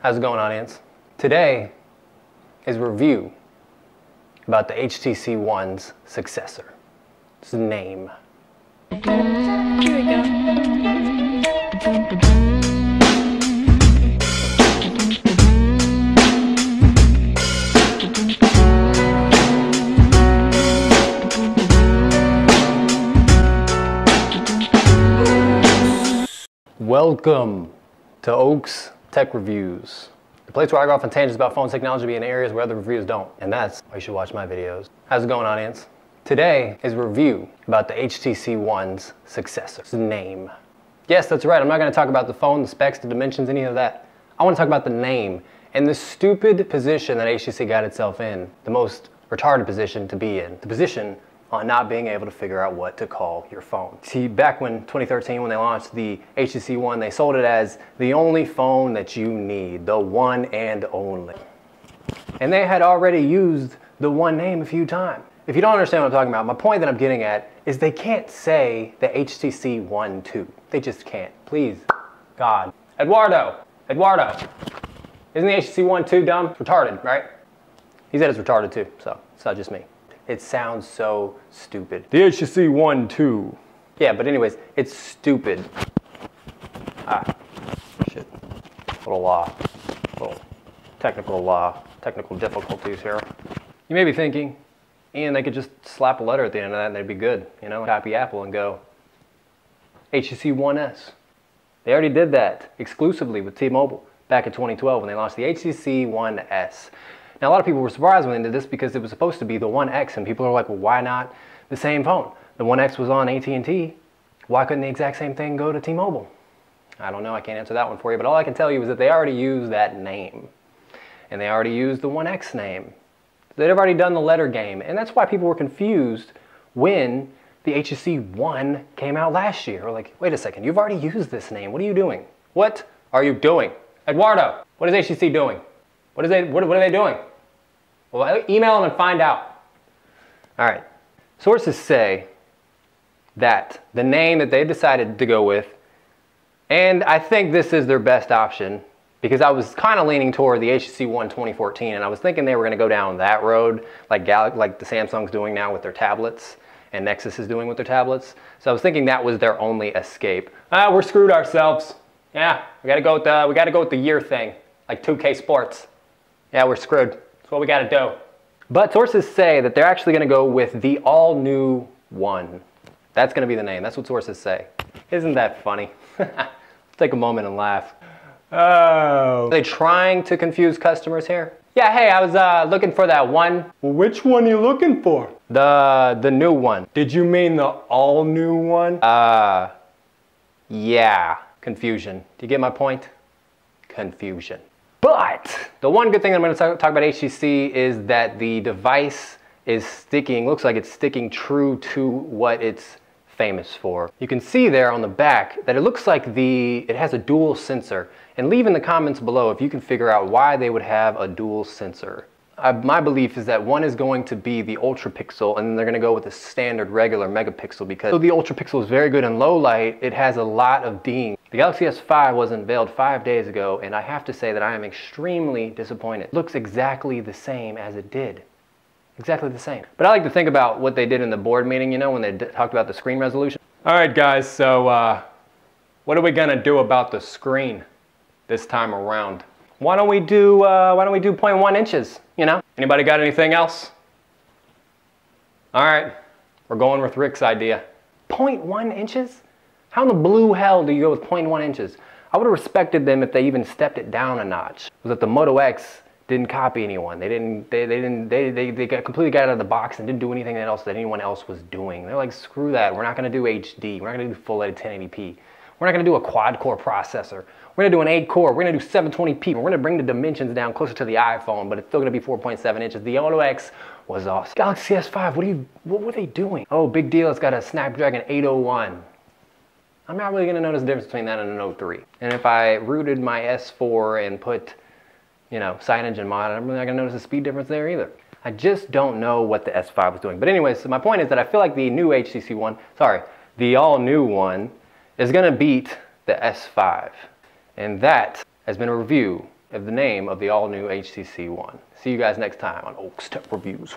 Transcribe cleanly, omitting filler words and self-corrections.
How's it going, audience? Today is a review about the HTC One's successor. Its name. Here we go. Welcome to Oaks Tech Reviews, the place where I go off on tangents about phone technology in areas where other reviews don't. And that's why you should watch my videos. How's it going, audience? Today is a review about the HTC One's successor. Its name. Yes, that's right. I'm not going to talk about the phone, the specs, the dimensions, any of that. I want to talk about the name and the stupid position that HTC got itself in. The most retarded position to be in. The position on not being able to figure out what to call your phone. See, back when 2013, when they launched the HTC One, they sold it as the only phone that you need, the one and only. And they had already used the One name a few times. If you don't understand what I'm talking about, my point that I'm getting at is they can't say the HTC One 2. They just can't. Please, God. Eduardo, isn't the HTC One 2 dumb? It's retarded, right? He said it's retarded too, so it's not just me. It sounds so stupid. The HTC One 2. Yeah, but anyways, it's stupid. Shit. Little technical difficulties here. You may be thinking, Ian, they could just slap a letter at the end of that and they'd be good. You know, copy Apple and go HTC One S. They already did that exclusively with T-Mobile back in 2012 when they launched the HTC One S. Now, a lot of people were surprised when they did this because it was supposed to be the One X, and people are like, well, why not the same phone? The One X was on AT&T. Why couldn't the exact same thing go to T-Mobile? I don't know. I can't answer that one for you, but all I can tell you is that they already used that name, and they already used the One X name. They'd already done the letter game, and that's why people were confused when the HTC One came out last year. We're like, wait a second, you've already used this name. What are you doing? What are you doing? Eduardo, what is HTC doing? What are they doing? Well, email them and find out. All right. Sources say that the name that they decided to go with, and I think this is their best option, because I was kind of leaning toward the HTC One 2014, and I was thinking they were going to go down that road, like the Samsung's doing now with their tablets, and Nexus is doing with their tablets. So I was thinking that was their only escape. We're screwed ourselves. Yeah, we got to go with the year thing, like 2K Sports. Yeah, we're screwed. That's what we got to do. But sources say that they're actually going to go with the all-new One. That's going to be the name. That's what sources say. Isn't that funny? Let's take a moment and laugh. Oh. Are they trying to confuse customers here? Yeah, hey, I was looking for that one. Well, which one are you looking for? The new one. Did you mean the all-new one? Yeah. Confusion. Do you get my point? Confusion. But the one good thing I'm going to talk about HTC is that the device is sticking, looks like it's sticking true to what it's famous for. You can see there on the back that it looks like it has a dual sensor. And leave in the comments below if you can figure out why they would have a dual sensor. My belief is that one is going to be the ultra pixel, and then they're going to go with the standard regular megapixel, because though the ultra pixel is very good in low light, it has a lot of ding. The Galaxy S5 was unveiled 5 days ago, and I have to say that I am extremely disappointed. It looks exactly the same as it did. Exactly the same. But I like to think about what they did in the board meeting, you know, when they talked about the screen resolution. All right, guys, so what are we going to do about the screen this time around? Why don't we do 0.1 inches, you know? Anybody got anything else? All right, we're going with Rick's idea. 0.1 inches? How in the blue hell do you go with 0.1 inches? I would have respected them if they even stepped it down a notch. Was that the Moto X didn't copy anyone. They completely got out of the box and didn't do anything else that anyone else was doing. They're like, screw that, we're not gonna do HD, we're not gonna do full 1080p. We're not gonna do a quad core processor. We're gonna do an 8 core, we're gonna do 720p. We're gonna bring the dimensions down closer to the iPhone, but it's still gonna be 4.7 inches. The Moto X was awesome. Galaxy S5, what were they doing? Oh, big deal, it's got a Snapdragon 801. I'm not really gonna notice the difference between that and an 03. And if I rooted my S4 and put, you know, CyanogenMod, I'm really not gonna notice a speed difference there either. I just don't know what the S5 was doing. But anyways, so my point is that I feel like the new HTC One, the all new one, is gonna beat the S5. And that has been a review of the name of the all-new HTC One. See you guys next time on Oaks Tech Reviews.